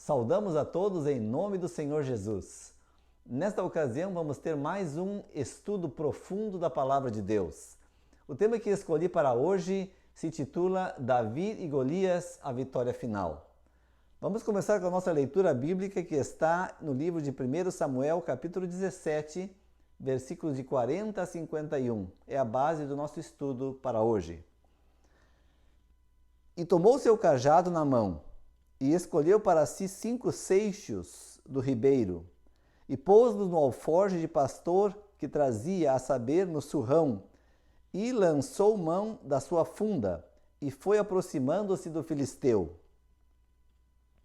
Saudamos a todos em nome do Senhor Jesus. Nesta ocasião vamos ter mais um estudo profundo da Palavra de Deus. O tema que escolhi para hoje se titula Davi e Golias, a vitória final. Vamos começar com a nossa leitura bíblica que está no livro de 1 Samuel, capítulo 17, versículos de 40 a 51. É a base do nosso estudo para hoje. E tomou seu cajado na mão, e escolheu para si 5 seixos do ribeiro, e pôs-los no alforje de pastor que trazia, a saber, no surrão, e lançou mão da sua funda, e foi aproximando-se do filisteu.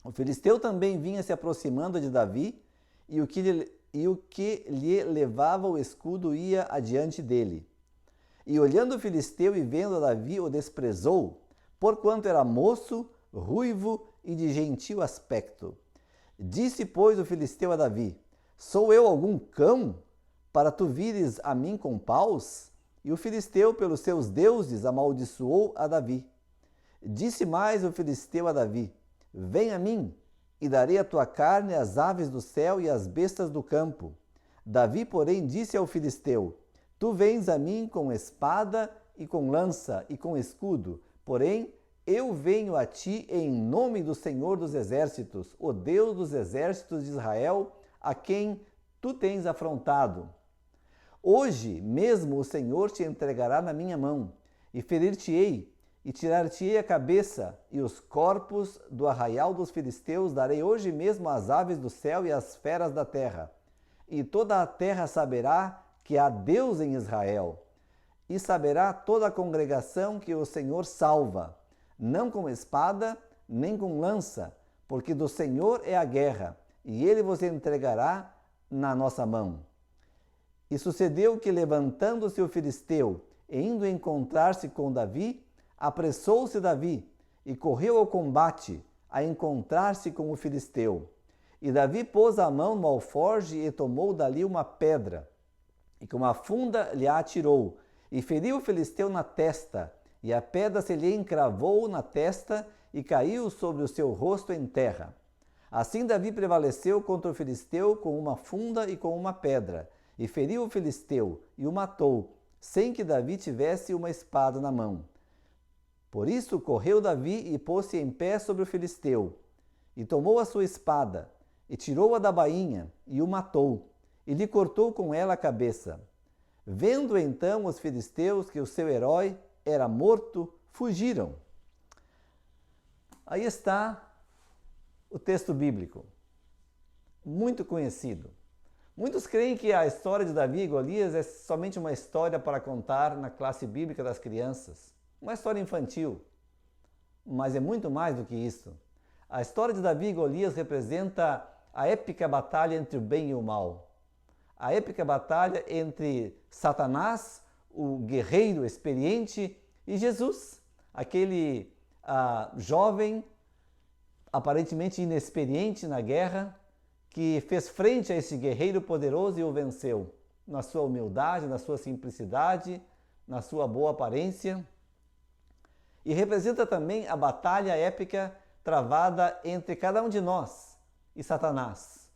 O filisteu também vinha se aproximando de Davi, e o que lhe levava o escudo ia adiante dele. E olhando o filisteu e vendo a Davi, o desprezou, porquanto era moço, ruivo e de gentil aspecto. Disse, pois, o filisteu a Davi: Sou eu algum cão, para tu vires a mim com paus? E o filisteu, pelos seus deuses, amaldiçoou a Davi. Disse mais o filisteu a Davi: Vem a mim, e darei a tua carne às aves do céu e às bestas do campo. Davi, porém, disse ao filisteu: Tu vens a mim com espada e com lança e com escudo, porém eu venho a ti em nome do Senhor dos Exércitos, o Deus dos exércitos de Israel, a quem tu tens afrontado. Hoje mesmo o Senhor te entregará na minha mão, e ferir-te-ei, e tirar-te-ei a cabeça, e os corpos do arraial dos filisteus darei hoje mesmo às aves do céu e às feras da terra. E toda a terra saberá que há Deus em Israel, e saberá toda a congregação que o Senhor salva, não com espada, nem com lança, porque do Senhor é a guerra, e ele vos entregará na nossa mão. E sucedeu que, levantando-se o filisteu, e indo encontrar-se com Davi, apressou-se Davi, e correu ao combate, a encontrar-se com o filisteu. E Davi pôs a mão no alforje e tomou dali uma pedra, e com uma funda lhe a atirou, e feriu o filisteu na testa, e a pedra se lhe encravou na testa e caiu sobre o seu rosto em terra. Assim Davi prevaleceu contra o filisteu com uma funda e com uma pedra, e feriu o filisteu e o matou, sem que Davi tivesse uma espada na mão. Por isso correu Davi e pôs-se em pé sobre o filisteu, e tomou a sua espada, e tirou-a da bainha, e o matou, e lhe cortou com ela a cabeça. Vendo então os filisteus que o seu herói era morto, fugiram. Aí está o texto bíblico, muito conhecido. Muitos creem que a história de Davi e Golias é somente uma história para contar na classe bíblica das crianças, uma história infantil, mas é muito mais do que isso. A história de Davi e Golias representa a épica batalha entre o bem e o mal, a épica batalha entre Satanás, o guerreiro experiente, e Jesus, aquele jovem aparentemente inexperiente na guerra, que fez frente a esse guerreiro poderoso e o venceu, na sua humildade, na sua simplicidade, na sua boa aparência. E representa também a batalha épica travada entre cada um de nós e Satanás.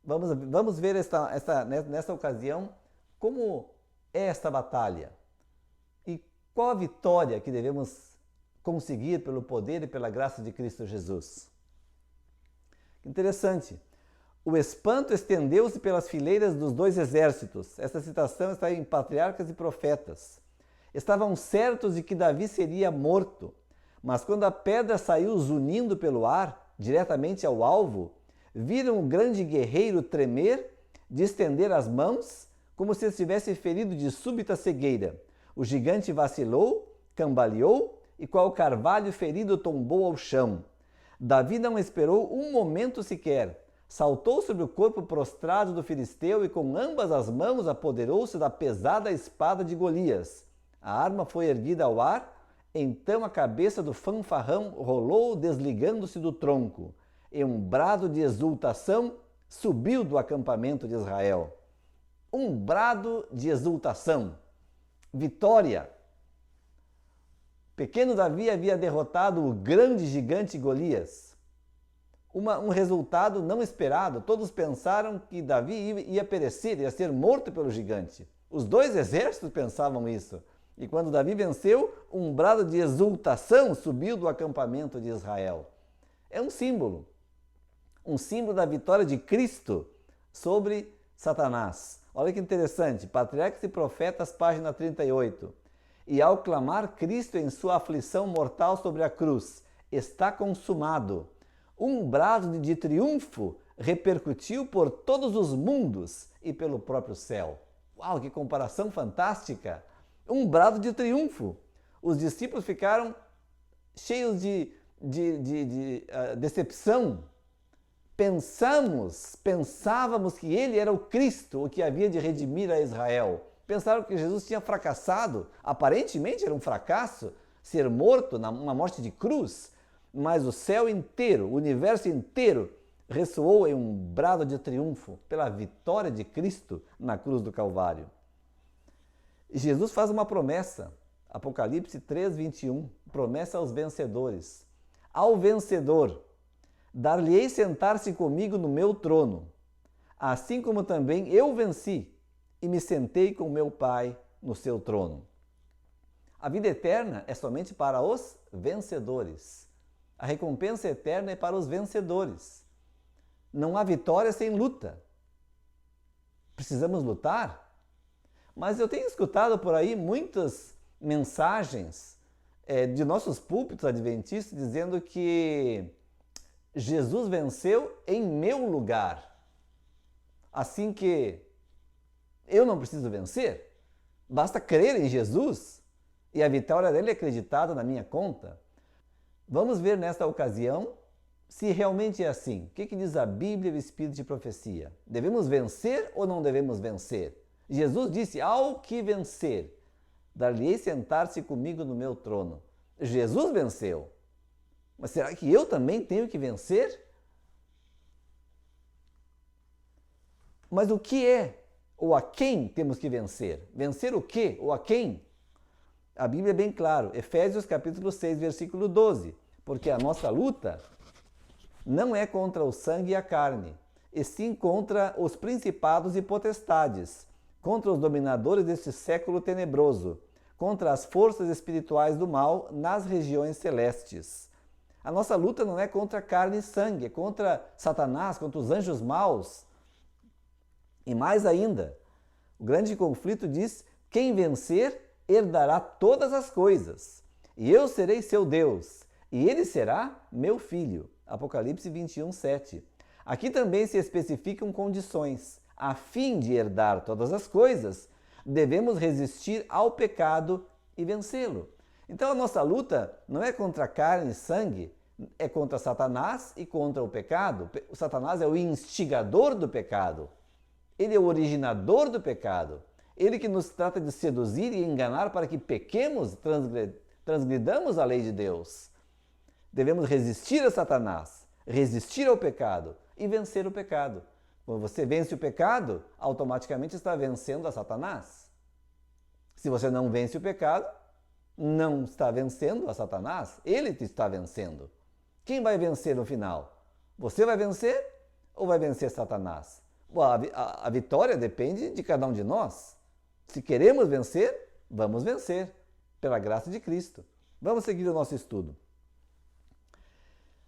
Vamos ver nesta ocasião como é esta batalha e qual a vitória que devemos conseguir pelo poder e pela graça de Cristo Jesus. Interessante. O espanto estendeu-se pelas fileiras dos 2 exércitos. Esta citação está em Patriarcas e Profetas. Estavam certos de que Davi seria morto, mas quando a pedra saiu zunindo pelo ar, diretamente ao alvo, viram o grande guerreiro tremer, de estender as mãos, como se estivesse ferido de súbita cegueira. O gigante vacilou, cambaleou, e qual carvalho ferido tombou ao chão. Davi não esperou um momento sequer. Saltou sobre o corpo prostrado do filisteu e com ambas as mãos apoderou-se da pesada espada de Golias. A arma foi erguida ao ar, então a cabeça do fanfarrão rolou desligando-se do tronco, e um brado de exultação subiu do acampamento de Israel. Um brado de exultação. Vitória! Pequeno Davi havia derrotado o grande gigante Golias. um resultado não esperado. Todos pensaram que Davi ia perecer, ia ser morto pelo gigante. Os dois exércitos pensavam isso. E quando Davi venceu, um brado de exultação subiu do acampamento de Israel. É um símbolo da vitória de Cristo sobre Satanás. Olha que interessante, Patriarcas e Profetas, página 38. E ao clamar Cristo em sua aflição mortal sobre a cruz, está consumado. Um brado de triunfo repercutiu por todos os mundos e pelo próprio céu. Uau, que comparação fantástica! Um brado de triunfo. Os discípulos ficaram cheios de decepção. Pensávamos que ele era o Cristo, o que havia de redimir a Israel. Pensaram que Jesus tinha fracassado. Aparentemente era um fracasso ser morto numa morte de cruz. Mas o céu inteiro, o universo inteiro, ressoou em um brado de triunfo pela vitória de Cristo na cruz do Calvário. Jesus faz uma promessa, Apocalipse 3:21, promessa aos vencedores. Ao vencedor, dar-lhe-ei sentar-se comigo no meu trono, assim como também eu venci e me sentei com meu Pai no seu trono. A vida eterna é somente para os vencedores. A recompensa eterna é para os vencedores. Não há vitória sem luta. Precisamos lutar. Mas eu tenho escutado por aí muitas mensagens de nossos púlpitos adventistas dizendo que Jesus venceu em meu lugar. Assim que eu não preciso vencer. Basta crer em Jesus e a vitória dele é acreditada na minha conta. Vamos ver nesta ocasião se realmente é assim. O que diz a Bíblia e o Espírito de Profecia? Devemos vencer ou não devemos vencer? Jesus disse, ao que vencer, dar-lhe-ei sentar-se comigo no meu trono. Jesus venceu. Mas será que eu também tenho que vencer? Mas o que é ou a quem temos que vencer? Vencer o quê ou a quem? A Bíblia é bem claro, Efésios capítulo 6, versículo 12. Porque a nossa luta não é contra o sangue e a carne, e sim contra os principados e potestades, contra os dominadores deste século tenebroso, contra as forças espirituais do mal nas regiões celestes. A nossa luta não é contra carne e sangue, é contra Satanás, contra os anjos maus. E mais ainda, o grande conflito diz, quem vencer herdará todas as coisas, e eu serei seu Deus, e ele será meu filho. Apocalipse 21, 7. Aqui também se especificam condições. A fim de herdar todas as coisas, devemos resistir ao pecado e vencê-lo. Então a nossa luta não é contra carne e sangue, é contra Satanás e contra o pecado. O Satanás é o instigador do pecado. Ele é o originador do pecado. Ele que nos trata de seduzir e enganar para que pequemos, transgridamos a lei de Deus. Devemos resistir a Satanás, resistir ao pecado e vencer o pecado. Quando você vence o pecado, automaticamente está vencendo a Satanás. Se você não vence o pecado, não está vencendo a Satanás, ele te está vencendo. Quem vai vencer no final? Você vai vencer ou vai vencer Satanás? A vitória depende de cada um de nós. Se queremos vencer, vamos vencer, pela graça de Cristo. Vamos seguir o nosso estudo.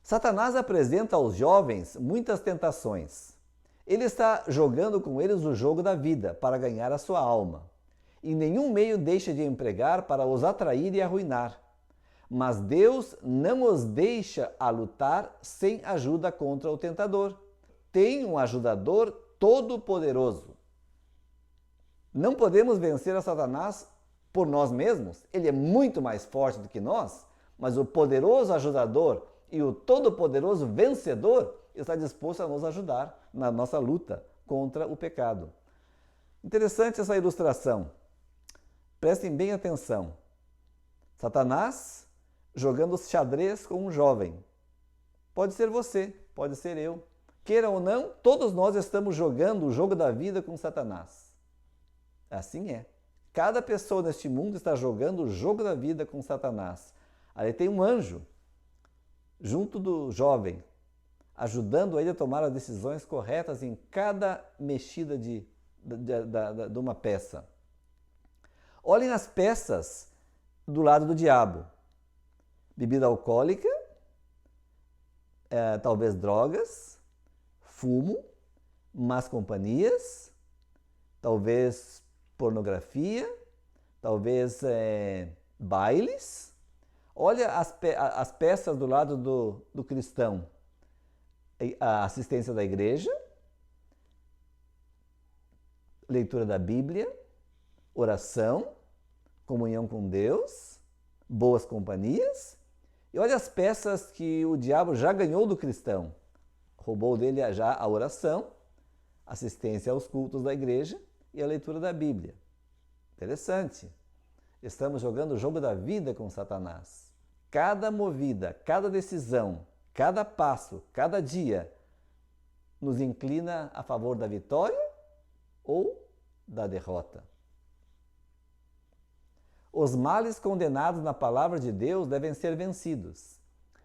Satanás apresenta aos jovens muitas tentações. Ele está jogando com eles o jogo da vida para ganhar a sua alma. E nenhum meio deixa de empregar para os atrair e arruinar. Mas Deus não os deixa a lutar sem ajuda contra o tentador. Tem um ajudador todo-poderoso. Não podemos vencer a Satanás por nós mesmos. Ele é muito mais forte do que nós, mas o poderoso ajudador e o todo-poderoso vencedor está disposto a nos ajudar na nossa luta contra o pecado. Interessante essa ilustração. Prestem bem atenção. Satanás jogando xadrez com um jovem. Pode ser você, pode ser eu. Queira ou não, todos nós estamos jogando o jogo da vida com Satanás. Assim é. Cada pessoa neste mundo está jogando o jogo da vida com Satanás. Ali tem um anjo junto do jovem. ajudando ele a tomar as decisões corretas em cada mexida de uma peça. Olhem as peças do lado do diabo. Bebida alcoólica, talvez drogas, fumo, más companhias, talvez pornografia, talvez bailes. Olha as peças do lado do cristão. A assistência da igreja, leitura da Bíblia, oração, comunhão com Deus, boas companhias. E olha as peças que o diabo já ganhou do cristão. Roubou dele já a oração, assistência aos cultos da igreja e a leitura da Bíblia. Interessante. Estamos jogando o jogo da vida com Satanás. Cada movida, cada decisão, cada passo, cada dia nos inclina a favor da vitória ou da derrota. Os males condenados na palavra de Deus devem ser vencidos.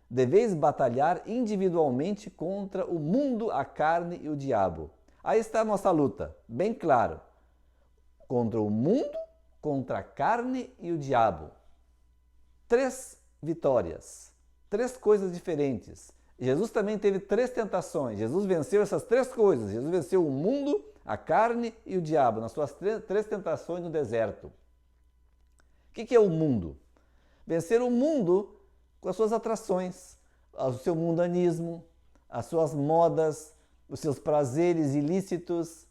Deveis batalhar individualmente contra o mundo, a carne e o diabo. Aí está a nossa luta, bem claro. Contra o mundo, contra a carne e o diabo. 3 vitórias, 3 coisas diferentes. Jesus também teve 3 tentações. Jesus venceu essas 3 coisas. Jesus venceu o mundo, a carne e o diabo, nas suas 3 tentações no deserto. O que é o mundo? Vencer o mundo com as suas atrações, o seu mundanismo, as suas modas, os seus prazeres ilícitos,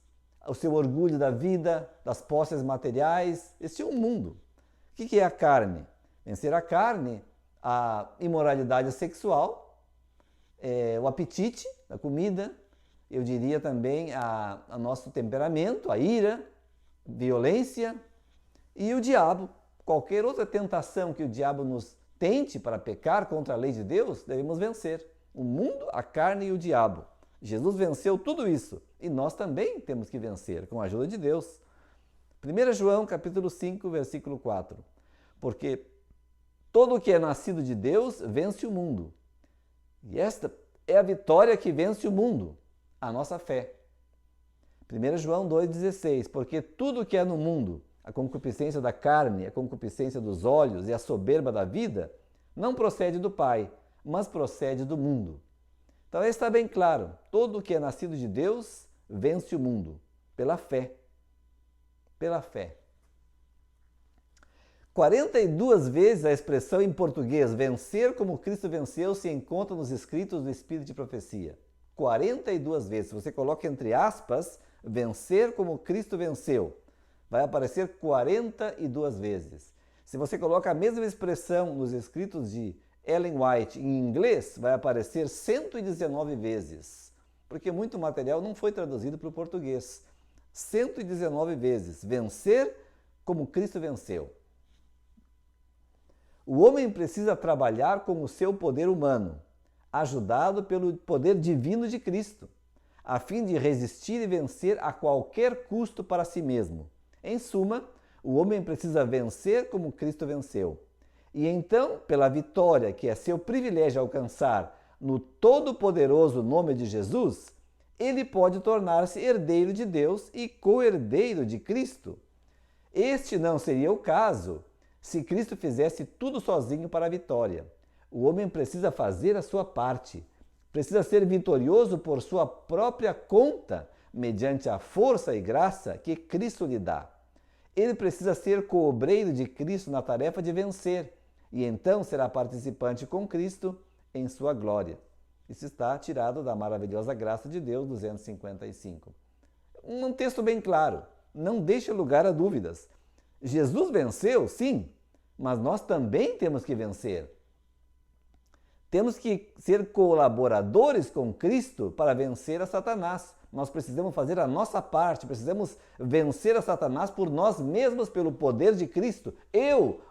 o seu orgulho da vida, das posses materiais. Esse é o mundo. O que é a carne? Vencer a carne, a imoralidade sexual, o apetite da comida, eu diria também a nosso temperamento, a ira, violência e o diabo. Qualquer outra tentação que o diabo nos tente para pecar contra a lei de Deus, devemos vencer. O mundo, a carne e o diabo. Jesus venceu tudo isso e nós também temos que vencer com a ajuda de Deus. 1 João capítulo 5, versículo 4. Porque todo o que é nascido de Deus vence o mundo. E esta é a vitória que vence o mundo, a nossa fé. 1 João 2,16. Porque tudo o que é no mundo, a concupiscência da carne, a concupiscência dos olhos e a soberba da vida, não procede do Pai, mas procede do mundo. Então está bem claro, todo o que é nascido de Deus vence o mundo, pela fé. Pela fé. 42 vezes a expressão em português, vencer como Cristo venceu, se encontra nos escritos do Espírito de Profecia. 42 vezes. Se você coloca entre aspas, vencer como Cristo venceu, vai aparecer 42 vezes. Se você coloca a mesma expressão nos escritos de Ellen White em inglês, vai aparecer 119 vezes, porque muito material não foi traduzido para o português. 119 vezes, vencer como Cristo venceu. O homem precisa trabalhar com o seu poder humano, ajudado pelo poder divino de Cristo, a fim de resistir e vencer a qualquer custo para si mesmo. Em suma, o homem precisa vencer como Cristo venceu. E então, pela vitória que é seu privilégio alcançar no todo-poderoso nome de Jesus, ele pode tornar-se herdeiro de Deus e co-herdeiro de Cristo. Este não seria o caso se Cristo fizesse tudo sozinho para a vitória. O homem precisa fazer a sua parte, precisa ser vitorioso por sua própria conta, mediante a força e graça que Cristo lhe dá. Ele precisa ser co-obreiro de Cristo na tarefa de vencer, e então será participante com Cristo em sua glória. Isso está tirado da Maravilhosa Graça de Deus, 255. Um texto bem claro, não deixa lugar a dúvidas. Jesus venceu, sim, mas nós também temos que vencer. Temos que ser colaboradores com Cristo para vencer a Satanás. Nós precisamos fazer a nossa parte, precisamos vencer a Satanás por nós mesmos, pelo poder de Cristo.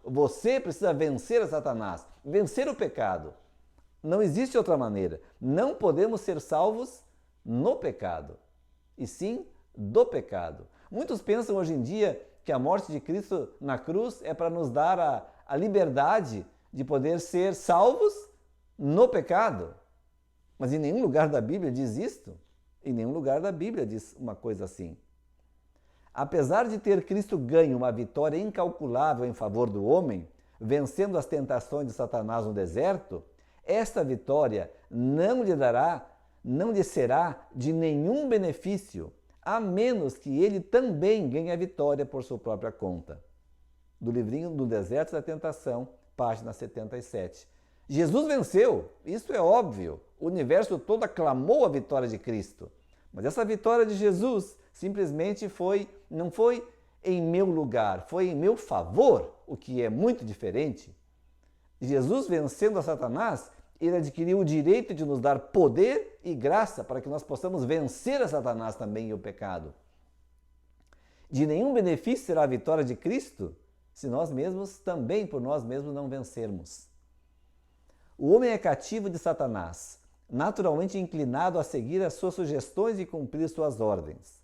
Você precisa vencer a Satanás, vencer o pecado. Não existe outra maneira. Não podemos ser salvos no pecado, e sim do pecado. Muitos pensam hoje em dia que a morte de Cristo na cruz é para nos dar a liberdade de poder ser salvos no pecado. Mas em nenhum lugar da Bíblia diz isto. Em nenhum lugar da Bíblia diz uma coisa assim. Apesar de ter Cristo ganho uma vitória incalculável em favor do homem, vencendo as tentações de Satanás no deserto, esta vitória não lhe será de nenhum benefício, a menos que ele também ganhe a vitória por sua própria conta. Do livrinho do Deserto da Tentação, página 77. Jesus venceu, isso é óbvio. O universo todo aclamou a vitória de Cristo. Mas essa vitória de Jesus simplesmente não foi em meu lugar, foi em meu favor, o que é muito diferente. Jesus vencendo a Satanás, ele adquiriu o direito de nos dar poder e graça para que nós possamos vencer a Satanás também e o pecado. De nenhum benefício será a vitória de Cristo se nós mesmos, também por nós mesmos, não vencermos. O homem é cativo de Satanás, naturalmente inclinado a seguir as suas sugestões e cumprir suas ordens.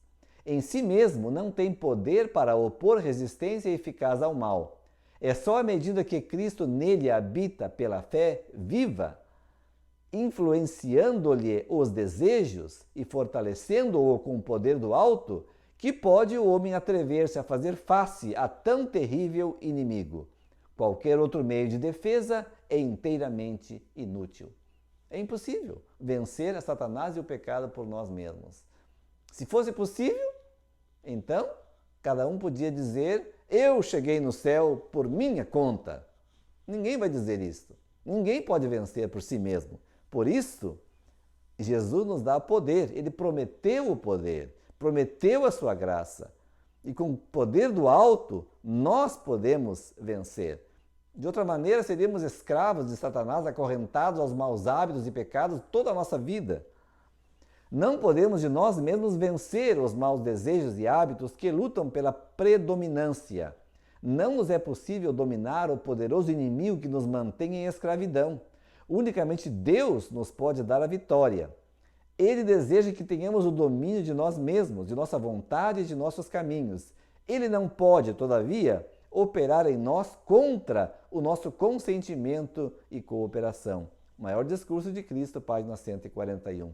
Em si mesmo não tem poder para opor resistência eficaz ao mal. É só à medida que Cristo nele habita pela fé viva, influenciando-lhe os desejos e fortalecendo-o com o poder do alto, que pode o homem atrever-se a fazer face a tão terrível inimigo. Qualquer outro meio de defesa é inteiramente inútil. É impossível vencer a Satanás e o pecado por nós mesmos. Se fosse possível, então cada um podia dizer: eu cheguei no céu por minha conta. Ninguém vai dizer isso. Ninguém pode vencer por si mesmo. Por isso, Jesus nos dá poder. Ele prometeu o poder, prometeu a sua graça. E com o poder do alto, nós podemos vencer. De outra maneira, seríamos escravos de Satanás, acorrentados aos maus hábitos e pecados toda a nossa vida. Não podemos de nós mesmos vencer os maus desejos e hábitos que lutam pela predominância. Não nos é possível dominar o poderoso inimigo que nos mantém em escravidão. Unicamente Deus nos pode dar a vitória. Ele deseja que tenhamos o domínio de nós mesmos, de nossa vontade e de nossos caminhos. Ele não pode, todavia, operar em nós contra o nosso consentimento e cooperação. Maior discurso de Cristo, página 141.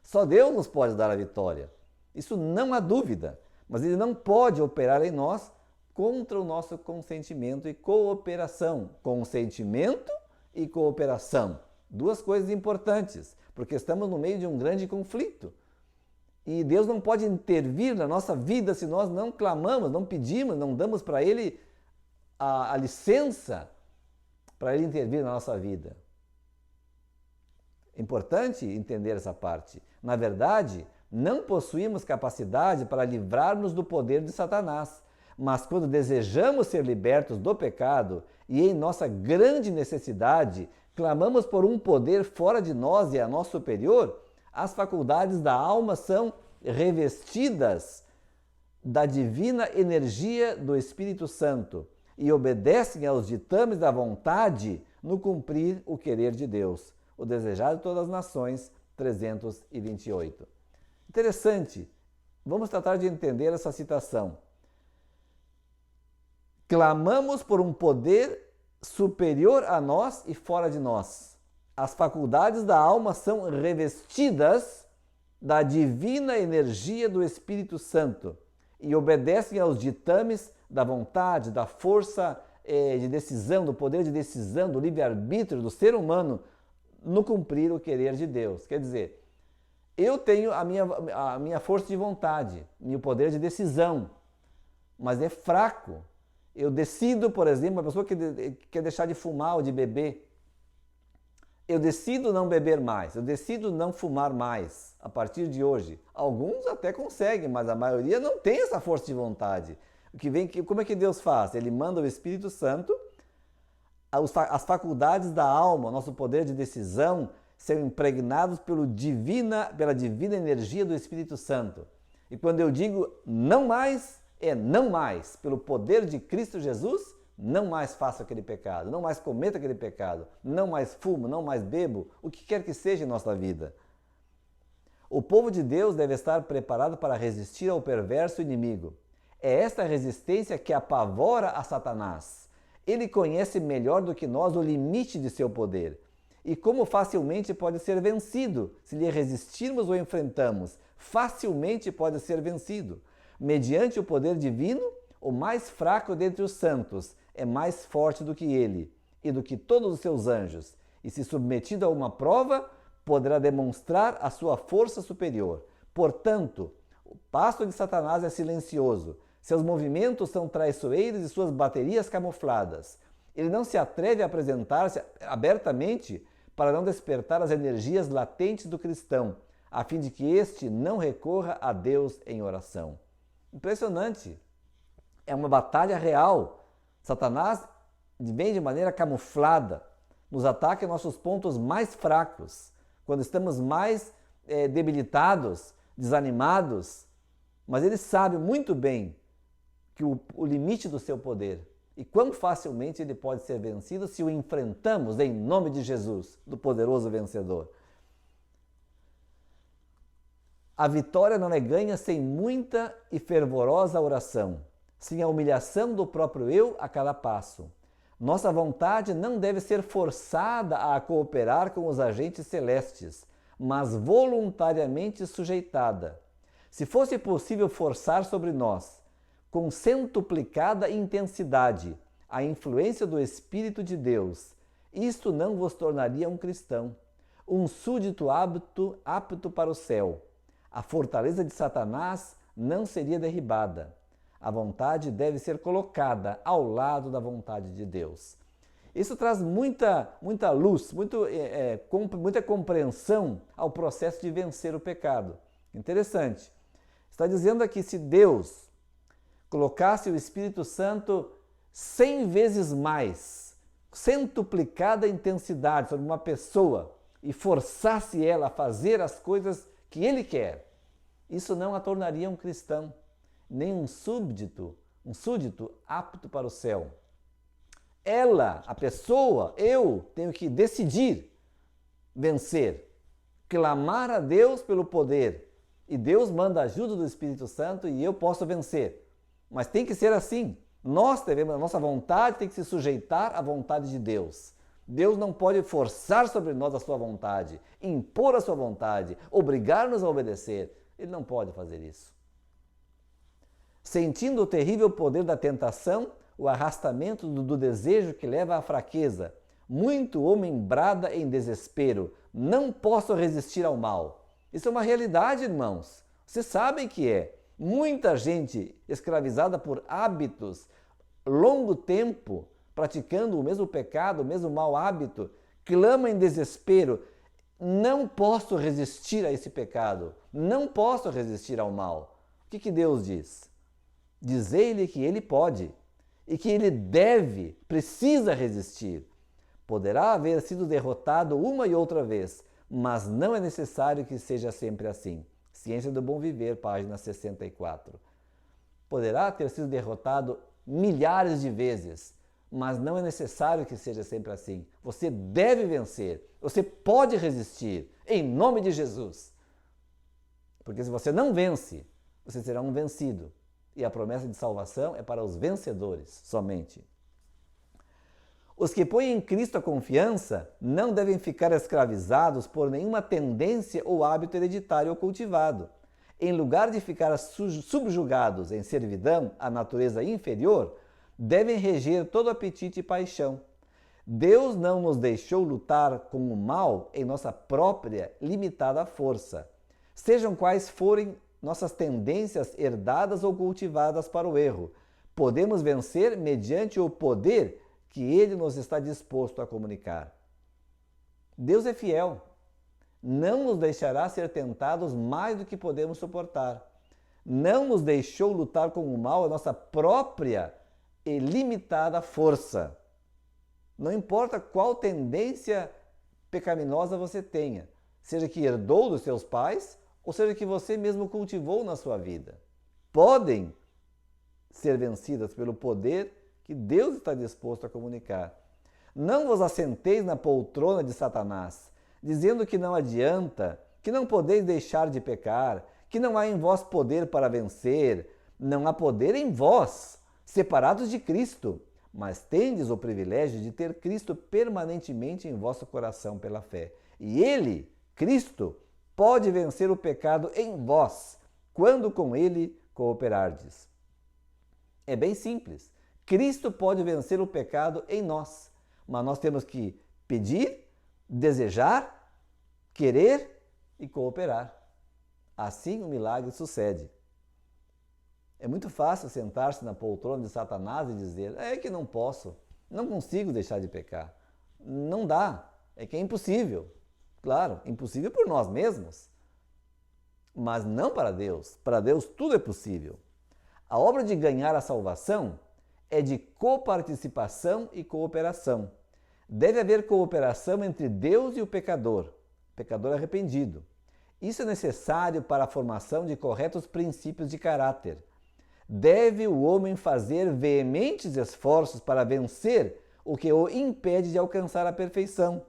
Só Deus nos pode dar a vitória. Isso não há dúvida, mas Ele não pode operar em nós contra o nosso consentimento e cooperação. Consentimento e cooperação. Duas coisas importantes, porque estamos no meio de um grande conflito. E Deus não pode intervir na nossa vida se nós não clamamos, não pedimos, não damos para Ele a licença para Ele intervir na nossa vida. É importante entender essa parte. Na verdade, não possuímos capacidade para livrar-nos do poder de Satanás, mas quando desejamos ser libertos do pecado e em nossa grande necessidade, clamamos por um poder fora de nós e a nós superior, as faculdades da alma são revestidas da divina energia do Espírito Santo e obedecem aos ditames da vontade no cumprir o querer de Deus. O desejado de todas as nações, 328. Interessante. Vamos tratar de entender essa citação. Clamamos por um poder superior a nós e fora de nós. As faculdades da alma são revestidas da divina energia do Espírito Santo e obedecem aos ditames da vontade, da força de decisão, do poder de decisão, do livre-arbítrio do ser humano no cumprir o querer de Deus. Quer dizer, eu tenho a minha força de vontade, meu poder de decisão, mas é fraco. Eu decido, por exemplo, uma pessoa que quer deixar de fumar ou de beber. Eu decido não beber mais, eu decido não fumar mais a partir de hoje. Alguns até conseguem, mas a maioria não tem essa força de vontade. Como é que Deus faz? Ele manda o Espírito Santo, as faculdades da alma, nosso poder de decisão, são impregnados pela divina energia do Espírito Santo. E quando eu digo não mais, é não mais. Pelo poder de Cristo Jesus, não mais faço aquele pecado, não mais cometo aquele pecado, não mais fumo, não mais bebo, o que quer que seja em nossa vida. O povo de Deus deve estar preparado para resistir ao perverso inimigo. É esta resistência que apavora a Satanás. Ele conhece melhor do que nós o limite de seu poder. e como facilmente pode ser vencido se lhe resistirmos ou enfrentamos. Facilmente pode ser vencido. Mediante o poder divino, o mais fraco dentre os santos é mais forte do que ele e do que todos os seus anjos, e se submetido a uma prova, poderá demonstrar a sua força superior. Portanto, o passo de Satanás é silencioso, seus movimentos são traiçoeiros e suas baterias camufladas. Ele não se atreve a apresentar-se abertamente para não despertar as energias latentes do cristão, a fim de que este não recorra a Deus em oração. Impressionante! É uma batalha real. Satanás vem de maneira camuflada, nos ataca em nossos pontos mais fracos, quando estamos mais debilitados, desanimados, mas ele sabe muito bem que o limite do seu poder e quão facilmente ele pode ser vencido se o enfrentamos em nome de Jesus, do poderoso vencedor. A vitória não é ganha sem muita e fervorosa oração, sem a humilhação do próprio eu a cada passo. Nossa vontade não deve ser forçada a cooperar com os agentes celestes, mas voluntariamente sujeitada. Se fosse possível forçar sobre nós, com centuplicada intensidade, a influência do Espírito de Deus, isto não vos tornaria um cristão, um súdito apto para o céu. A fortaleza de Satanás não seria derribada. A vontade deve ser colocada ao lado da vontade de Deus. Isso traz muita luz, muita compreensão ao processo de vencer o pecado. Interessante. Está dizendo aqui, se Deus colocasse o Espírito Santo 100 vezes mais, centuplicada intensidade sobre uma pessoa e forçasse ela a fazer as coisas que ele quer, isso não a tornaria um cristão, nem um súdito apto para o céu. Ela, a pessoa, eu tenho que decidir vencer, clamar a Deus pelo poder, e Deus manda a ajuda do Espírito Santo e eu posso vencer. Mas tem que ser assim. A nossa vontade tem que se sujeitar à vontade de Deus. Deus não pode forçar sobre nós a sua vontade, impor a sua vontade, obrigar-nos a obedecer. Ele não pode fazer isso. Sentindo o terrível poder da tentação, o arrastamento do desejo que leva à fraqueza, muito homem brada em desespero, não posso resistir ao mal. Isso é uma realidade, irmãos. Vocês sabem que é. Muita gente escravizada por hábitos, longo tempo, praticando o mesmo pecado, o mesmo mau hábito, clama em desespero, não posso resistir a esse pecado, não posso resistir ao mal. O que Deus diz? Diz-lhe que ele pode e que ele precisa resistir. Poderá haver sido derrotado uma e outra vez, mas não é necessário que seja sempre assim. Ciência do Bom Viver, página 64. Poderá ter sido derrotado milhares de vezes, mas não é necessário que seja sempre assim. Você deve vencer, você pode resistir, em nome de Jesus. Porque se você não vence, você será um vencido. E a promessa de salvação é para os vencedores somente. Os que põem em Cristo a confiança não devem ficar escravizados por nenhuma tendência ou hábito hereditário ou cultivado. Em lugar de ficar subjugados em servidão à natureza inferior, devem reger todo apetite e paixão. Deus não nos deixou lutar com o mal em nossa própria limitada força. Sejam quais forem nossas tendências herdadas ou cultivadas para o erro, podemos vencer mediante o poder que Ele nos está disposto a comunicar. Deus é fiel. Não nos deixará ser tentados mais do que podemos suportar. Não nos deixou lutar com o mal a nossa própria e limitada força. Não importa qual tendência pecaminosa você tenha, seja que herdou dos seus pais ou seja que você mesmo cultivou na sua vida. Podem ser vencidas pelo poder que Deus está disposto a comunicar. Não vos assenteis na poltrona de Satanás, dizendo que não adianta, que não podeis deixar de pecar, que não há em vós poder para vencer. Não há poder em vós, separados de Cristo, mas tendes o privilégio de ter Cristo permanentemente em vosso coração pela fé. E Ele, Cristo, pode vencer o pecado em vós, quando com Ele cooperardes. É bem simples. Cristo pode vencer o pecado em nós, mas nós temos que pedir, desejar, querer e cooperar. Assim o milagre sucede. É muito fácil sentar-se na poltrona de Satanás e dizer: é que não posso, não consigo deixar de pecar. Não dá, é que é impossível. Claro, impossível por nós mesmos, mas não para Deus. Para Deus tudo é possível. A obra de ganhar a salvação é de coparticipação e cooperação. Deve haver cooperação entre Deus e o pecador arrependido. Isso é necessário para a formação de corretos princípios de caráter. Deve o homem fazer veementes esforços para vencer o que o impede de alcançar a perfeição.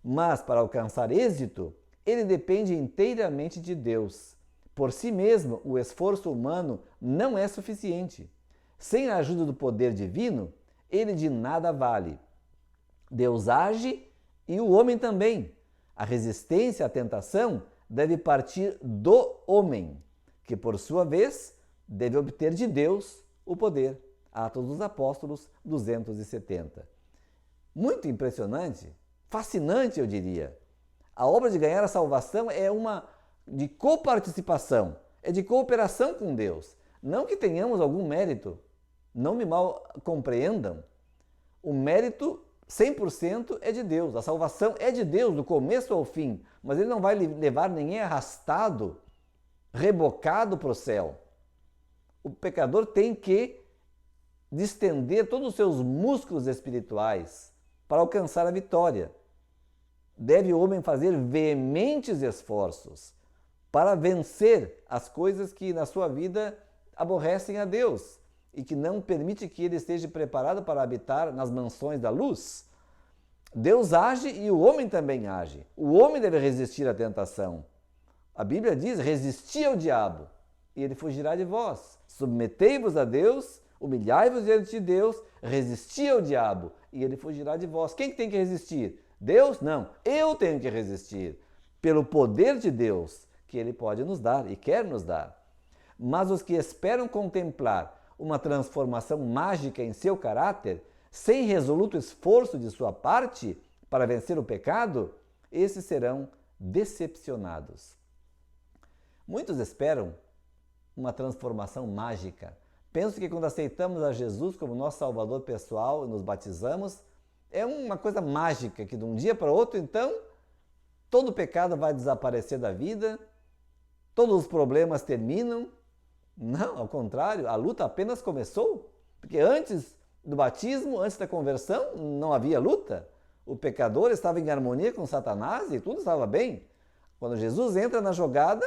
Mas, para alcançar êxito, ele depende inteiramente de Deus. Por si mesmo, o esforço humano não é suficiente. Sem a ajuda do poder divino, ele de nada vale. Deus age e o homem também. A resistência à tentação deve partir do homem, que por sua vez deve obter de Deus o poder. Atos dos Apóstolos 270. Muito impressionante, fascinante eu diria. A obra de ganhar a salvação é uma de coparticipação, é de cooperação com Deus. Não que tenhamos algum mérito, não me mal compreendam. O mérito 100% é de Deus, a salvação é de Deus do começo ao fim, mas Ele não vai levar ninguém arrastado, rebocado para o céu. O pecador tem que distender todos os seus músculos espirituais para alcançar a vitória. Deve o homem fazer veementes esforços para vencer as coisas que na sua vida aborrecem a Deus e que não permite que ele esteja preparado para habitar nas mansões da luz. Deus age e o homem também age. O homem deve resistir à tentação. A Bíblia diz: resisti ao diabo e ele fugirá de vós. Submetei-vos a Deus, humilhai-vos diante de Deus, resisti ao diabo e ele fugirá de vós. Quem tem que resistir? Deus? Não, eu tenho que resistir pelo poder de Deus que Ele pode nos dar e quer nos dar. Mas os que esperam contemplar uma transformação mágica em seu caráter, sem resoluto esforço de sua parte para vencer o pecado, esses serão decepcionados. Muitos esperam uma transformação mágica. Penso que quando aceitamos a Jesus como nosso Salvador pessoal e nos batizamos, é uma coisa mágica, que de um dia para o outro, então, todo o pecado vai desaparecer da vida, todos os problemas terminam. Não, ao contrário, a luta apenas começou, porque antes do batismo, antes da conversão, não havia luta. O pecador estava em harmonia com Satanás e tudo estava bem. Quando Jesus entra na jogada,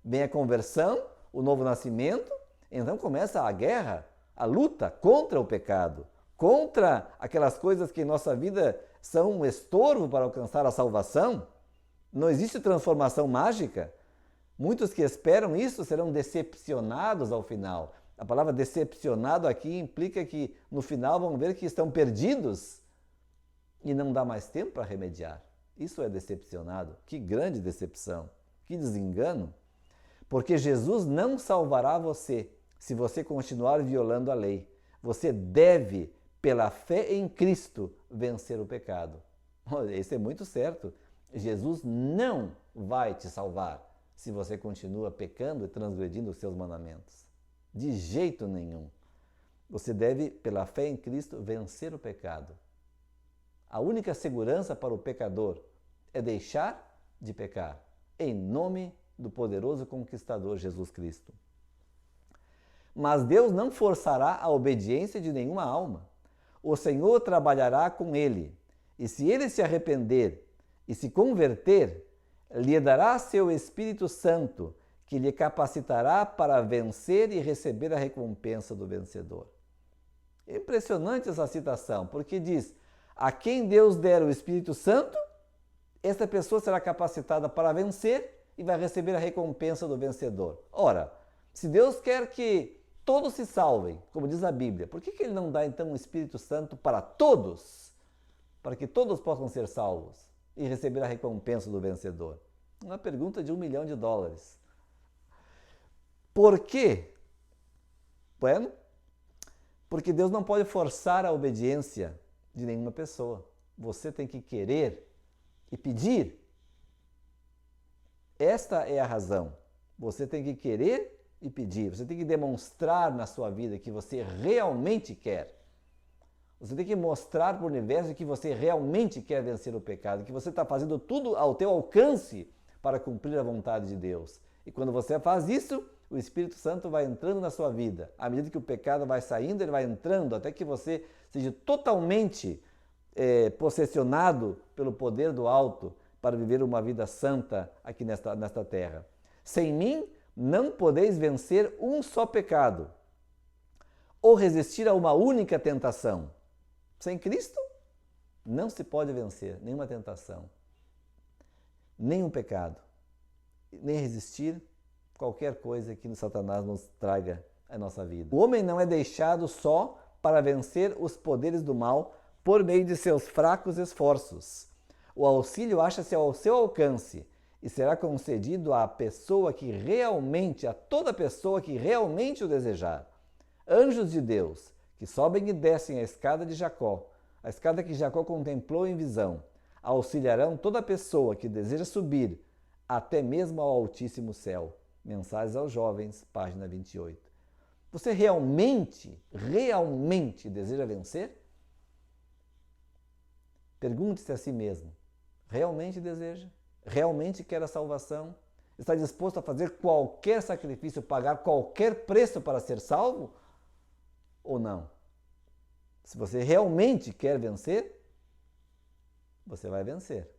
vem a conversão, o novo nascimento, então começa a guerra, a luta contra o pecado, contra aquelas coisas que em nossa vida são um estorvo para alcançar a salvação. Não existe transformação mágica. Muitos que esperam isso serão decepcionados ao final. A palavra decepcionado aqui implica que no final vão ver que estão perdidos e não dá mais tempo para remediar. Isso é decepcionado. Que grande decepção, que desengano. Porque Jesus não salvará você se você continuar violando a lei. Você deve, pela fé em Cristo, vencer o pecado. Isso é muito certo. Jesus não vai te salvar se você continua pecando e transgredindo os seus mandamentos. De jeito nenhum. Você deve, pela fé em Cristo, vencer o pecado. A única segurança para o pecador é deixar de pecar, em nome do poderoso conquistador Jesus Cristo. Mas Deus não forçará a obediência de nenhuma alma. O Senhor trabalhará com ele, e se ele se arrepender e se converter, lhe dará seu Espírito Santo, que lhe capacitará para vencer e receber a recompensa do vencedor. É impressionante essa citação, porque diz: a quem Deus der o Espírito Santo, essa pessoa será capacitada para vencer e vai receber a recompensa do vencedor. Ora, se Deus quer que todos se salvem, como diz a Bíblia, por que ele não dá então o Espírito Santo para todos? Para que todos possam ser salvos e receber a recompensa do vencedor? Uma pergunta de $1 milhão. Por quê? Bueno, porque Deus não pode forçar a obediência de nenhuma pessoa. Você tem que querer e pedir. Esta é a razão. Você tem que querer e pedir. Você tem que demonstrar na sua vida que você realmente quer. Você tem que mostrar para o universo que você realmente quer vencer o pecado, que você está fazendo tudo ao teu alcance para cumprir a vontade de Deus. E quando você faz isso, o Espírito Santo vai entrando na sua vida. À medida que o pecado vai saindo, ele vai entrando, até que você seja totalmente possessionado pelo poder do alto para viver uma vida santa aqui nesta terra. Sem mim, não podeis vencer um só pecado, ou resistir a uma única tentação. Sem Cristo, não se pode vencer nenhuma tentação, nenhum pecado, nem resistir qualquer coisa que Satanás nos traga à nossa vida. O homem não é deixado só para vencer os poderes do mal por meio de seus fracos esforços. O auxílio acha-se ao seu alcance e será concedido a toda pessoa que realmente o desejar. Anjos de Deus, que sobem e descem a escada de Jacó, a escada que Jacó contemplou em visão, auxiliarão toda pessoa que deseja subir até mesmo ao altíssimo céu. Mensagens aos Jovens, página 28. Você realmente deseja vencer? Pergunte-se a si mesmo. Realmente deseja? Realmente quer a salvação? Está disposto a fazer qualquer sacrifício, pagar qualquer preço para ser salvo? Ou não? Se você realmente quer vencer, você vai vencer.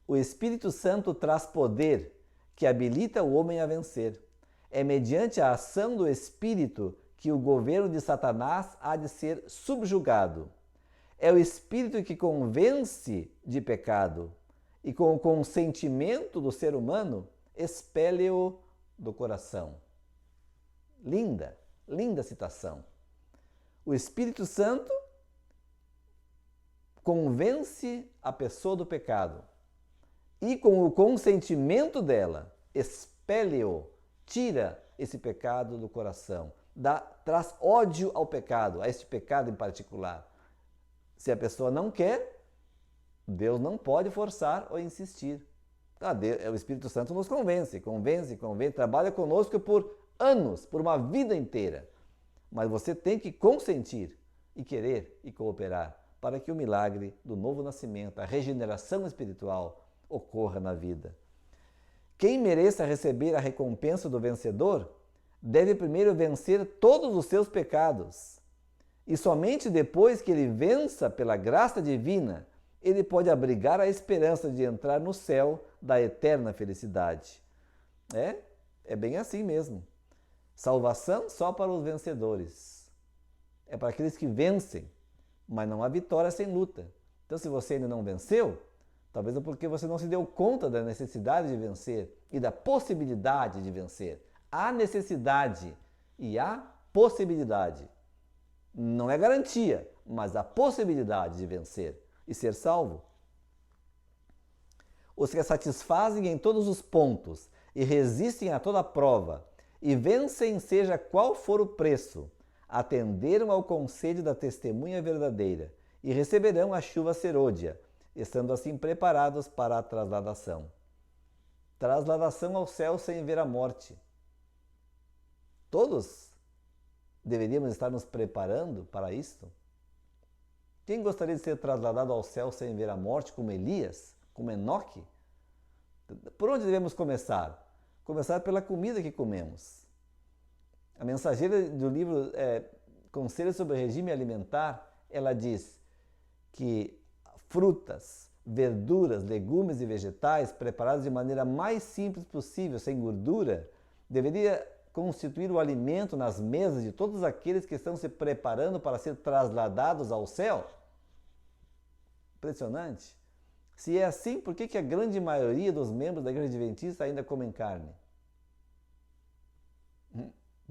O Espírito Santo traz poder que habilita o homem a vencer. É mediante a ação do Espírito que o governo de Satanás há de ser subjugado. É o Espírito que convence de pecado e, com o consentimento do ser humano, expele-o do coração. Linda citação. O Espírito Santo convence a pessoa do pecado e, com o consentimento dela, expele-o, tira esse pecado do coração, traz ódio ao pecado, a este pecado em particular. Se a pessoa não quer, Deus não pode forçar ou insistir. O Espírito Santo nos convence, trabalha conosco por anos, por uma vida inteira. Mas você tem que consentir e querer e cooperar para que o milagre do novo nascimento, a regeneração espiritual, ocorra na vida. Quem mereça receber a recompensa do vencedor deve primeiro vencer todos os seus pecados. E somente depois que ele vença pela graça divina, ele pode abrigar a esperança de entrar no céu da eterna felicidade. É bem assim mesmo. Salvação só para os vencedores. É para aqueles que vencem, mas não há vitória sem luta. Então, se você ainda não venceu, talvez é porque você não se deu conta da necessidade de vencer e da possibilidade de vencer. Há necessidade e há possibilidade. Não é garantia, mas há possibilidade de vencer e ser salvo. Os que satisfazem em todos os pontos e resistem a toda prova e vencem seja qual for o preço, atenderam ao conselho da testemunha verdadeira e receberão a chuva serôdia, estando assim preparados para a trasladação. Trasladação ao céu sem ver a morte. Todos deveríamos estar nos preparando para isto? Quem gostaria de ser trasladado ao céu sem ver a morte, como Elias, como Enoque? Por onde devemos começar? Começar pela comida que comemos. A mensageira do livro Conselhos sobre o Regime Alimentar, ela diz que frutas, verduras, legumes e vegetais preparados de maneira mais simples possível, sem gordura, deveria constituir o alimento nas mesas de todos aqueles que estão se preparando para ser trasladados ao céu? Impressionante. Se é assim, por que a grande maioria dos membros da Igreja Adventista ainda comem carne?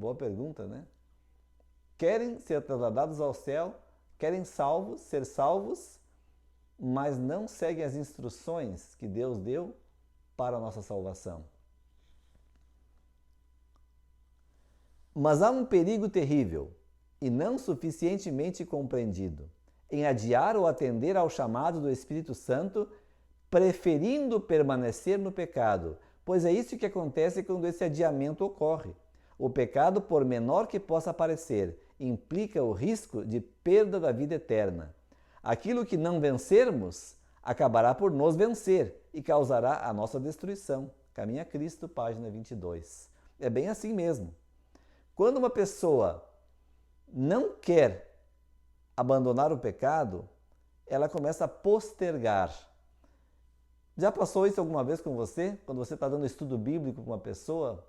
Boa pergunta, né? Querem ser trasladados ao céu, querem ser salvos, mas não seguem as instruções que Deus deu para a nossa salvação. Mas há um perigo terrível e não suficientemente compreendido em adiar ou atender ao chamado do Espírito Santo, preferindo permanecer no pecado, pois é isso que acontece quando esse adiamento ocorre. O pecado, por menor que possa parecer, implica o risco de perda da vida eterna. Aquilo que não vencermos acabará por nos vencer e causará a nossa destruição. Caminho a Cristo, página 22. É bem assim mesmo. Quando uma pessoa não quer abandonar o pecado, ela começa a postergar. Já passou isso alguma vez com você? Quando você está dando estudo bíblico com uma pessoa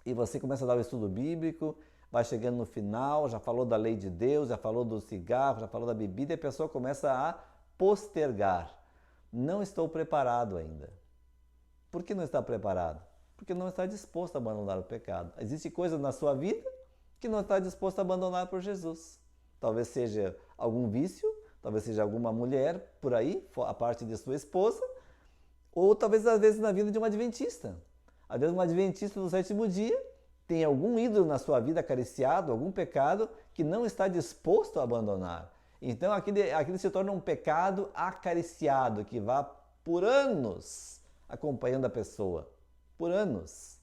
e você começa a dar o estudo bíblico, vai chegando no final, já falou da lei de Deus, já falou do cigarro, já falou da bebida e a pessoa começa a postergar. Não estou preparado ainda. Por que não está preparado? Porque não está disposto a abandonar o pecado. Existe coisa na sua vida que não está disposto a abandonar por Jesus. Talvez seja algum vício, talvez seja alguma mulher por aí, a parte de sua esposa, ou talvez às vezes na vida de um adventista. Às vezes um adventista do sétimo dia tem algum ídolo na sua vida acariciado, algum pecado que não está disposto a abandonar. Então aquilo se torna um pecado acariciado, que vai por anos acompanhando a pessoa. Por anos.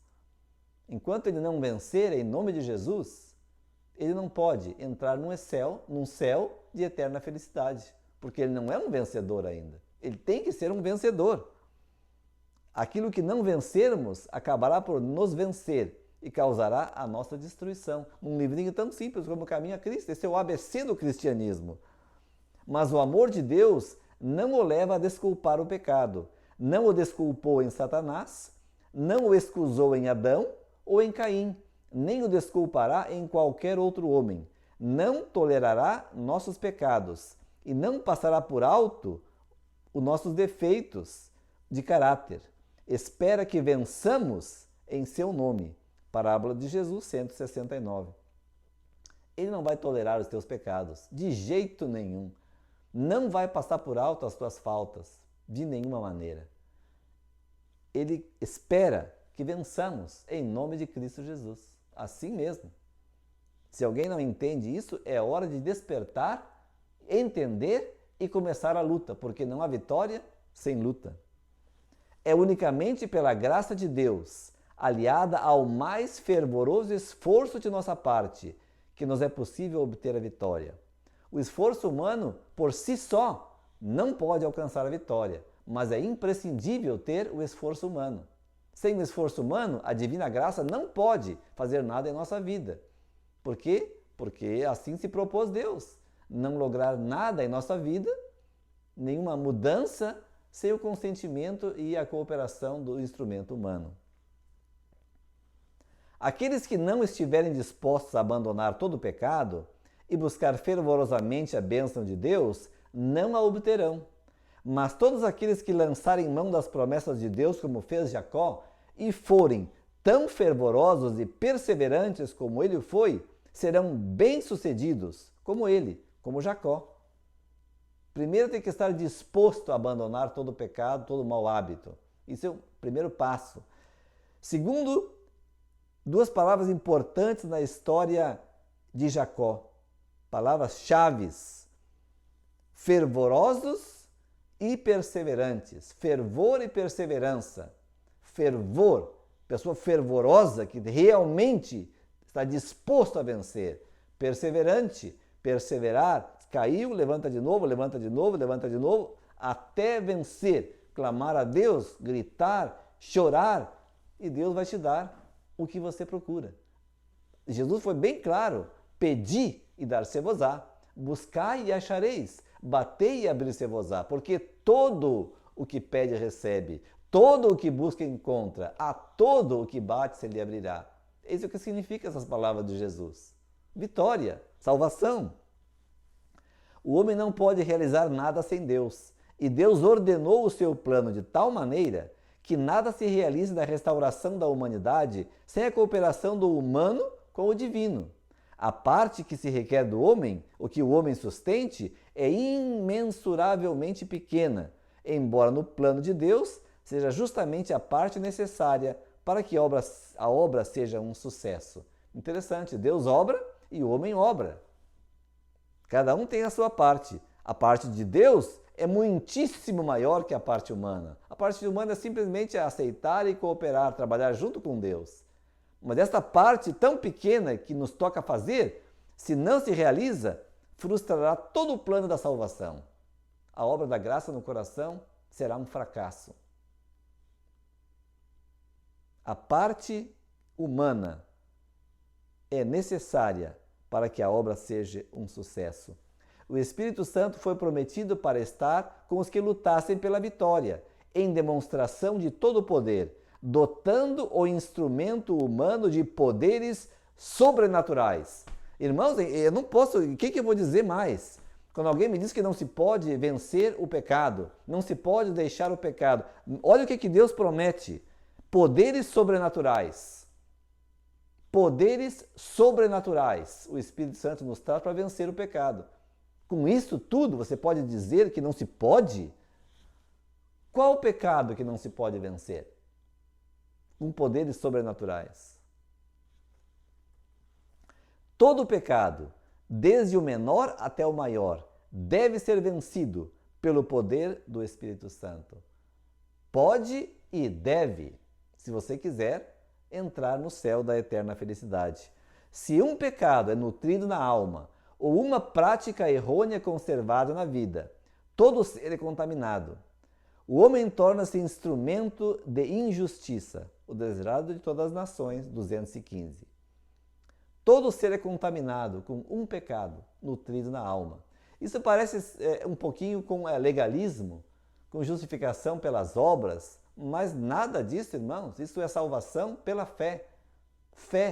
Enquanto ele não vencer em nome de Jesus, ele não pode entrar num céu de eterna felicidade, porque ele não é um vencedor ainda. Ele tem que ser um vencedor. Aquilo que não vencermos acabará por nos vencer e causará a nossa destruição. Um livrinho tão simples como o Caminho a Cristo, esse é o ABC do cristianismo. Mas o amor de Deus não o leva a desculpar o pecado. Não o desculpou em Satanás, não o excusou em Adão ou em Caim, nem o desculpará em qualquer outro homem. Não tolerará nossos pecados e não passará por alto os nossos defeitos de caráter. Espera que vençamos em seu nome. Parábola de Jesus 169. Ele não vai tolerar os teus pecados, de jeito nenhum. Não vai passar por alto as tuas faltas, de nenhuma maneira. Ele espera que vençamos em nome de Cristo Jesus. Assim mesmo. Se alguém não entende isso, é hora de despertar, entender e começar a luta, porque não há vitória sem luta. É unicamente pela graça de Deus, aliada ao mais fervoroso esforço de nossa parte, que nos é possível obter a vitória. O esforço humano, por si só, não pode alcançar a vitória, mas é imprescindível ter o esforço humano. Sem o esforço humano, a divina graça não pode fazer nada em nossa vida. Por quê? Porque assim se propôs Deus. Não lograr nada em nossa vida, nenhuma mudança, sem o consentimento e a cooperação do instrumento humano. Aqueles que não estiverem dispostos a abandonar todo o pecado e buscar fervorosamente a bênção de Deus, não a obterão. Mas todos aqueles que lançarem mão das promessas de Deus, como fez Jacó, e forem tão fervorosos e perseverantes como ele foi, serão bem-sucedidos, como ele, como Jacó. Primeiro tem que estar disposto a abandonar todo o pecado, todo o mau hábito. Isso é o primeiro passo. Segundo, duas palavras importantes na história de Jacó. Palavras-chaves. Fervorosos e perseverantes. Fervor e perseverança. Fervor, pessoa fervorosa que realmente está disposto a vencer. Perseverante, perseverar, caiu, levanta de novo, levanta de novo, levanta de novo, até vencer. Clamar a Deus, gritar, chorar, e Deus vai te dar o que você procura. Jesus foi bem claro: pedi e dar-se-vos-á, buscai e achareis, batei e abrir-se-vos-á, porque todo o que pede recebe, todo o que busca encontra, a todo o que bate se lhe abrirá. Isso é o que significa essas palavras de Jesus. Vitória, salvação. O homem não pode realizar nada sem Deus, e Deus ordenou o seu plano de tal maneira que nada se realize na restauração da humanidade sem a cooperação do humano com o divino. A parte que se requer do homem, o que o homem sustente, é imensuravelmente pequena, embora no plano de Deus seja justamente a parte necessária para que a obra seja um sucesso. Interessante, Deus obra e o homem obra. Cada um tem a sua parte. A parte de Deus é muitíssimo maior que a parte humana. A parte humana é simplesmente aceitar e cooperar, trabalhar junto com Deus. Mas esta parte tão pequena que nos toca fazer, se não se realiza, frustrará todo o plano da salvação. A obra da graça no coração será um fracasso. A parte humana é necessária para que a obra seja um sucesso. O Espírito Santo foi prometido para estar com os que lutassem pela vitória, em demonstração de todo o poder, dotando o instrumento humano de poderes sobrenaturais. Irmãos, eu não posso, o que eu vou dizer mais? Quando alguém me diz que não se pode vencer o pecado, não se pode deixar o pecado, olha o que Deus promete: poderes sobrenaturais. Poderes sobrenaturais o Espírito Santo nos traz para vencer o pecado. Com isso tudo, você pode dizer que não se pode? Qual o pecado que não se pode vencer? Com poderes sobrenaturais. Todo pecado, desde o menor até o maior, deve ser vencido pelo poder do Espírito Santo. Pode e deve, se você quiser, entrar no céu da eterna felicidade. Se um pecado é nutrido na alma, ou uma prática errônea conservada na vida, todo ser é contaminado. O homem torna-se instrumento de injustiça, o desejado de todas as nações, 215. Todo ser é contaminado com um pecado nutrido na alma. Isso parece um pouquinho com legalismo, com justificação pelas obras, mas nada disso, irmãos. Isso é salvação pela fé.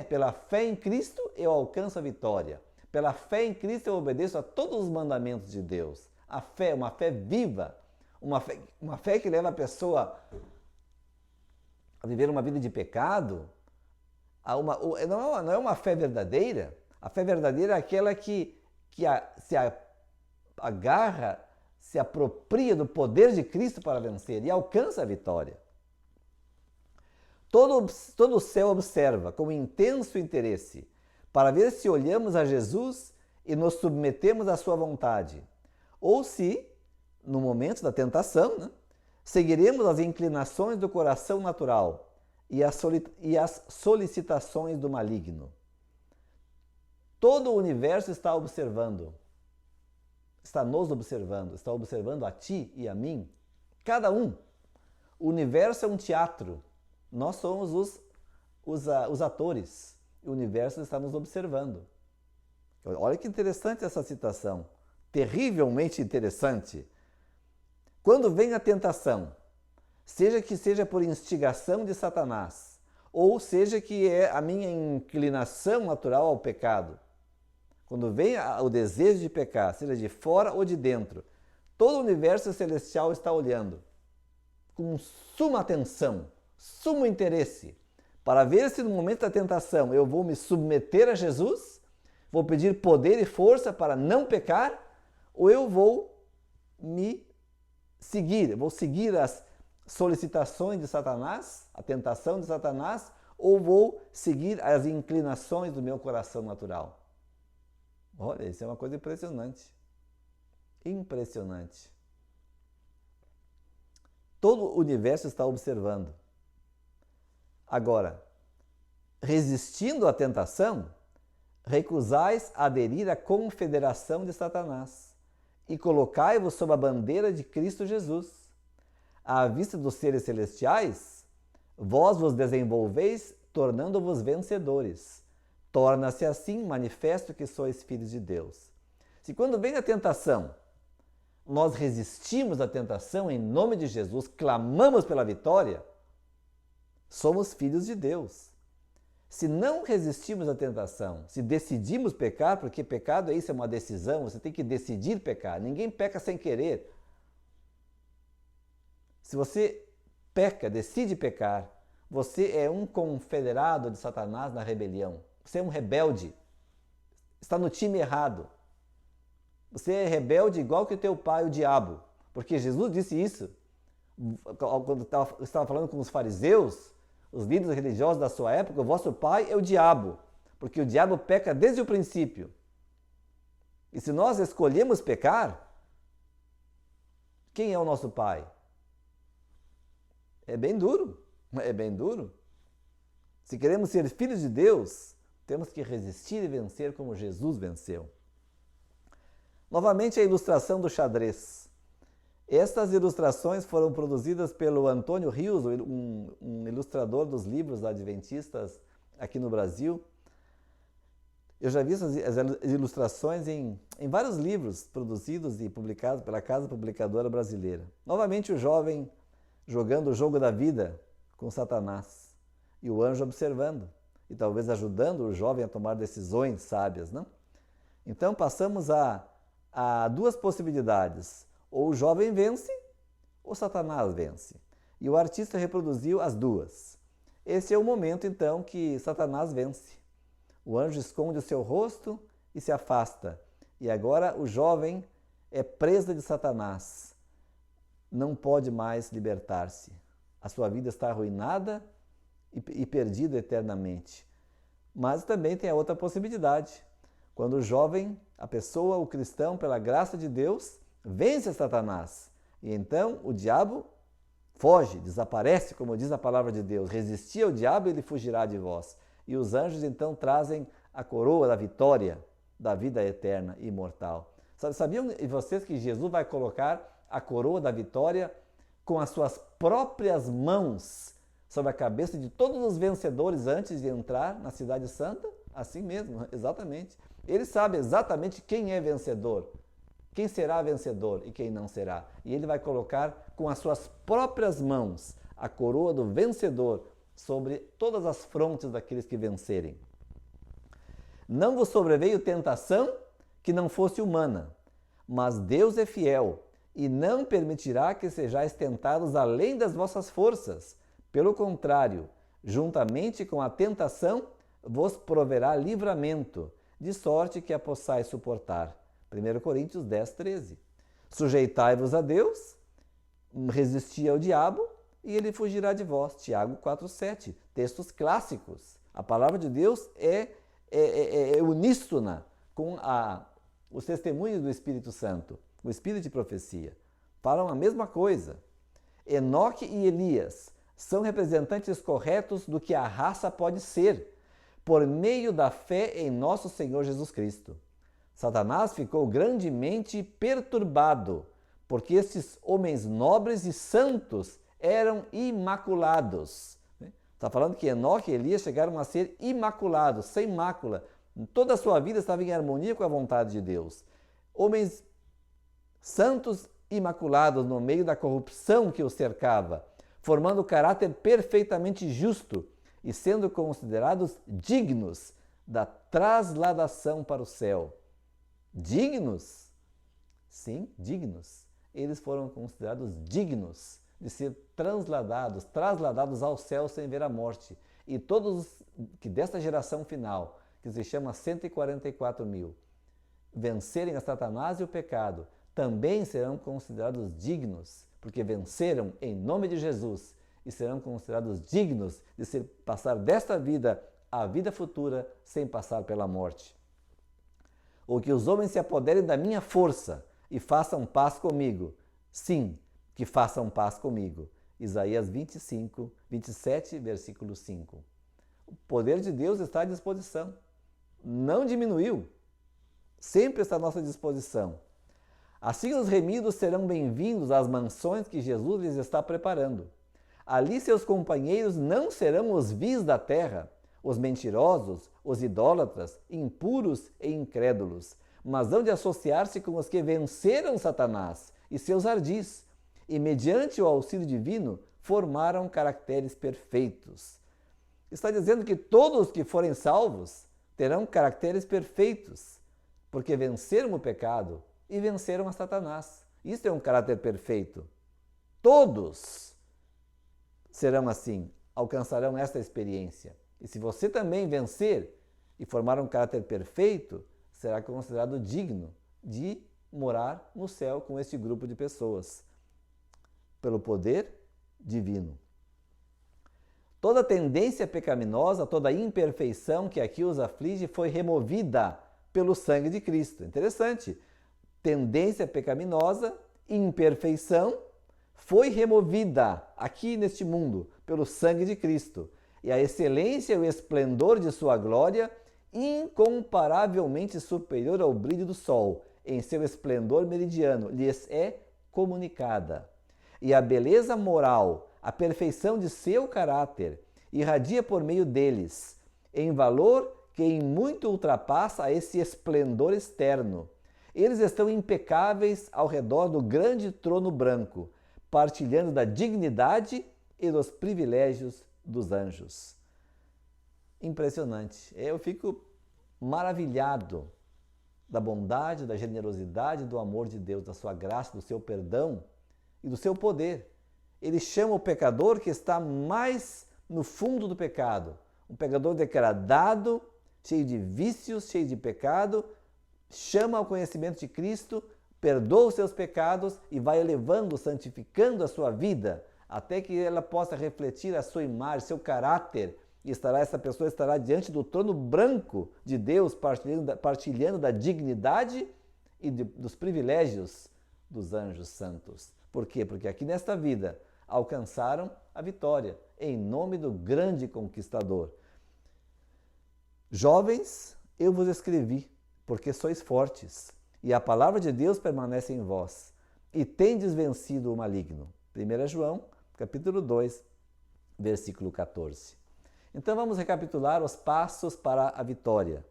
Pela fé em Cristo eu alcanço a vitória. Pela fé em Cristo eu obedeço a todos os mandamentos de Deus. A fé é uma fé viva, uma fé que leva a pessoa a viver uma vida de pecado. Não é uma fé verdadeira. A fé verdadeira é aquela que se agarra, se apropria do poder de Cristo para vencer e alcança a vitória. Todo o céu observa com intenso interesse para ver se olhamos a Jesus e nos submetemos à sua vontade, ou se, no momento da tentação, seguiremos as inclinações do coração natural e as solicitações do maligno. Todo o universo está observando, está nos observando, está observando a ti e a mim, cada um. O universo é um teatro, nós somos os atores, o universo está nos observando. Olha que interessante essa citação, terrivelmente interessante. Quando vem a tentação, seja que seja por instigação de Satanás, ou seja que é a minha inclinação natural ao pecado, quando vem o desejo de pecar, seja de fora ou de dentro, todo o universo celestial está olhando com suma atenção, sumo interesse, para ver se no momento da tentação eu vou me submeter a Jesus, vou pedir poder e força para não pecar, ou eu vou seguir as solicitações de Satanás, a tentação de Satanás, ou vou seguir as inclinações do meu coração natural. Olha, isso é uma coisa impressionante. Impressionante. Todo o universo está observando. Agora, resistindo à tentação, recusais aderir à confederação de Satanás e colocai-vos sob a bandeira de Cristo Jesus. À vista dos seres celestiais, vós vos desenvolveis tornando-vos vencedores. Torna-se assim manifesto que sois filhos de Deus. Se quando vem a tentação, nós resistimos à tentação em nome de Jesus, clamamos pela vitória, somos filhos de Deus. Se não resistimos à tentação, se decidimos pecar, porque pecado é uma decisão, você tem que decidir pecar, ninguém peca sem querer. Se você peca, decide pecar, você é um confederado de Satanás na rebelião. Você é um rebelde. Está no time errado. Você é rebelde igual que o teu pai, o diabo. Porque Jesus disse isso quando estava falando com os fariseus, os líderes religiosos da sua época: o vosso pai é o diabo, porque o diabo peca desde o princípio. E se nós escolhemos pecar, quem é o nosso pai? É bem duro, é bem duro. Se queremos ser filhos de Deus, temos que resistir e vencer como Jesus venceu. Novamente a ilustração do xadrez. Estas ilustrações foram produzidas pelo Antônio Rios, um ilustrador dos livros adventistas aqui no Brasil. Eu já vi as ilustrações em vários livros produzidos e publicados pela Casa Publicadora Brasileira. Novamente o jovem jogando o jogo da vida com Satanás e o anjo observando e talvez ajudando o jovem a tomar decisões sábias, não? Então passamos a duas possibilidades: ou o jovem vence ou Satanás vence. E o artista reproduziu as duas. Esse é o momento então que Satanás vence. O anjo esconde o seu rosto e se afasta. E agora o jovem é presa de Satanás. Não pode mais libertar-se. A sua vida está arruinada e perdida eternamente. Mas também tem a outra possibilidade. Quando o jovem, a pessoa, o cristão, pela graça de Deus, vence Satanás. E então o diabo foge, desaparece, como diz a palavra de Deus. Resistir ao diabo, ele fugirá de vós. E os anjos então trazem a coroa da vitória, da vida eterna e imortal. Sabiam vocês que Jesus vai colocar a coroa da vitória com as suas próprias mãos sobre a cabeça de todos os vencedores antes de entrar na Cidade Santa? Assim mesmo, exatamente. Ele sabe exatamente quem é vencedor, quem será vencedor e quem não será. E ele vai colocar com as suas próprias mãos a coroa do vencedor sobre todas as frontes daqueles que vencerem. Não vos sobreveio tentação que não fosse humana, mas Deus é fiel e não permitirá que sejais tentados além das vossas forças. Pelo contrário, juntamente com a tentação, vos proverá livramento, de sorte que a possais suportar. 1 Coríntios 10, 13. Sujeitai-vos a Deus, resisti ao diabo e ele fugirá de vós. Tiago 4, 7. Textos clássicos. A palavra de Deus é uníssona com os testemunhos do Espírito Santo, o Espírito de profecia. Falam a mesma coisa. Enoque e Elias são representantes corretos do que a raça pode ser, por meio da fé em nosso Senhor Jesus Cristo. Satanás ficou grandemente perturbado, porque estes homens nobres e santos eram imaculados. Está falando que Enoque e Elias chegaram a ser imaculados, sem mácula. Toda a sua vida estava em harmonia com a vontade de Deus. Homens santos imaculados no meio da corrupção que os cercava, formando caráter perfeitamente justo e sendo considerados dignos da trasladação para o céu. Dignos? Sim, dignos. Eles foram considerados dignos de ser trasladados ao céu sem ver a morte. E todos que desta geração final, que se chama 144 mil, vencerem a Satanás e o pecado, também serão considerados dignos, porque venceram em nome de Jesus e serão considerados dignos de passar desta vida à vida futura sem passar pela morte. Ou que os homens se apoderem da minha força e façam paz comigo. Sim, que façam paz comigo. Isaías 25, 27, versículo 5. O poder de Deus está à disposição. Não diminuiu. Sempre está à nossa disposição. Assim os remidos serão bem-vindos às mansões que Jesus lhes está preparando. Ali seus companheiros não serão os vis da terra, os mentirosos, os idólatras, impuros e incrédulos, mas hão de associar-se com os que venceram Satanás e seus ardis, e mediante o auxílio divino formaram caracteres perfeitos. Está dizendo que todos os que forem salvos terão caracteres perfeitos, porque venceram o pecado e venceram a Satanás. Isso é um caráter perfeito. Todos. serão assim, alcançarão esta experiência. E se você também vencer e formar um caráter perfeito, será considerado digno de morar no céu com este grupo de pessoas, pelo poder divino. Toda tendência pecaminosa, toda imperfeição que aqui os aflige foi removida pelo sangue de Cristo. Interessante. Tendência pecaminosa, imperfeição, foi removida aqui neste mundo pelo sangue de Cristo. E a excelência e o esplendor de sua glória, incomparavelmente superior ao brilho do sol, em seu esplendor meridiano, lhes é comunicada. E a beleza moral, a perfeição de seu caráter, irradia por meio deles, em valor que em muito ultrapassa esse esplendor externo. Eles estão impecáveis ao redor do grande trono branco, partilhando da dignidade e dos privilégios dos anjos. Impressionante. Eu fico maravilhado da bondade, da generosidade, do amor de Deus, da sua graça, do seu perdão e do seu poder. Ele chama o pecador que está mais no fundo do pecado, um pecador degradado, cheio de vícios, cheio de pecado, chama ao conhecimento de Cristo, perdoa os seus pecados e vai elevando, santificando a sua vida, até que ela possa refletir a sua imagem, seu caráter, e essa pessoa estará diante do trono branco de Deus, partilhando da dignidade e dos privilégios dos anjos santos. Por quê? Porque aqui nesta vida alcançaram a vitória em nome do grande conquistador. Jovens, eu vos escrevi, porque sois fortes, e a palavra de Deus permanece em vós, e tendes vencido o maligno. 1 João, capítulo 2, versículo 14. Então vamos recapitular os passos para a vitória.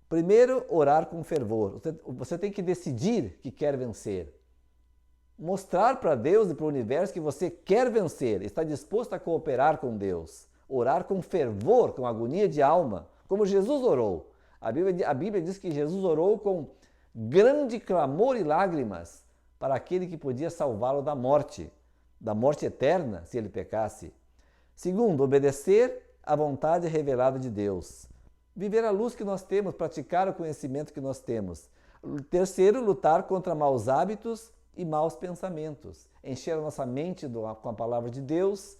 Primeiro, orar com fervor. Você tem que decidir que quer vencer. Mostrar para Deus e para o universo que você quer vencer, está disposto a cooperar com Deus. Orar com fervor, com agonia de alma, como Jesus orou. A Bíblia diz que Jesus orou com grande clamor e lágrimas para aquele que podia salvá-lo da morte eterna, se ele pecasse. Segundo, obedecer à vontade revelada de Deus. Viver a luz que nós temos, praticar o conhecimento que nós temos. Terceiro, lutar contra maus hábitos e maus pensamentos. Encher a nossa mente com a palavra de Deus,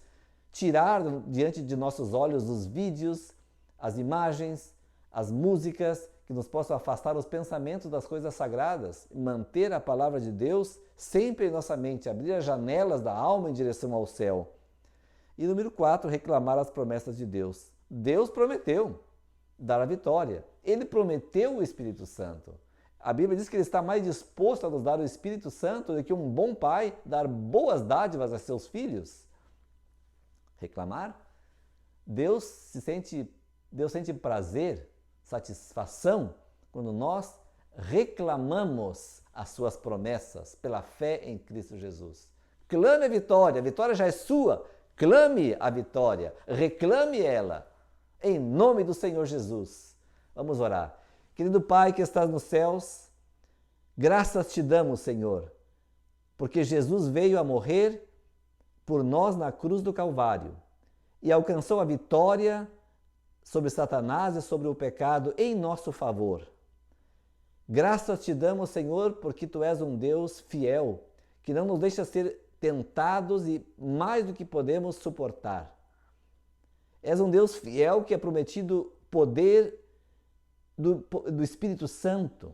tirar diante de nossos olhos os vídeos, as imagens, as músicas que nos possam afastar os pensamentos das coisas sagradas, manter a palavra de Deus sempre em nossa mente, abrir as janelas da alma em direção ao céu. E número 4, reclamar as promessas de Deus. Deus prometeu dar a vitória. Ele prometeu o Espírito Santo. A Bíblia diz que Ele está mais disposto a nos dar o Espírito Santo do que um bom pai dar boas dádivas a seus filhos. Reclamar? Deus sente prazer, satisfação, quando nós reclamamos as suas promessas pela fé em Cristo Jesus. Clame a vitória já é sua. Clame a vitória, reclame ela, em nome do Senhor Jesus. Vamos orar. Querido Pai que estás nos céus, graças te damos, Senhor, porque Jesus veio a morrer por nós na cruz do Calvário e alcançou a vitória sobre Satanás e sobre o pecado em nosso favor. Graças te damos, Senhor, porque Tu és um Deus fiel, que não nos deixa ser tentados e mais do que podemos suportar. És um Deus fiel que é prometido poder do Espírito Santo,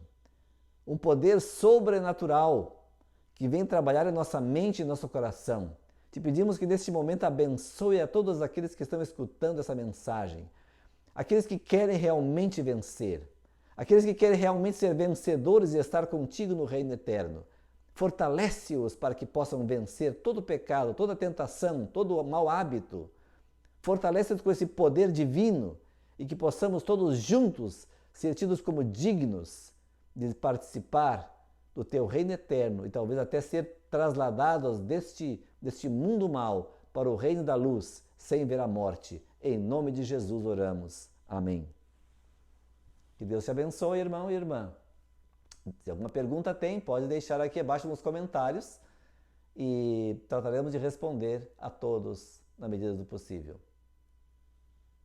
um poder sobrenatural que vem trabalhar em nossa mente e em nosso coração. Te pedimos que neste momento abençoe a todos aqueles que estão escutando essa mensagem, aqueles que querem realmente vencer, aqueles que querem realmente ser vencedores e estar contigo no reino eterno. Fortalece-os para que possam vencer todo pecado, toda tentação, todo mau hábito. Fortalece-os com esse poder divino e que possamos todos juntos ser tidos como dignos de participar do Teu reino eterno e talvez até ser trasladados deste mundo mau para o reino da luz sem ver a morte. Em nome de Jesus oramos. Amém. Que Deus te abençoe, irmão e irmã. Se alguma pergunta tem, pode deixar aqui abaixo nos comentários e trataremos de responder a todos na medida do possível.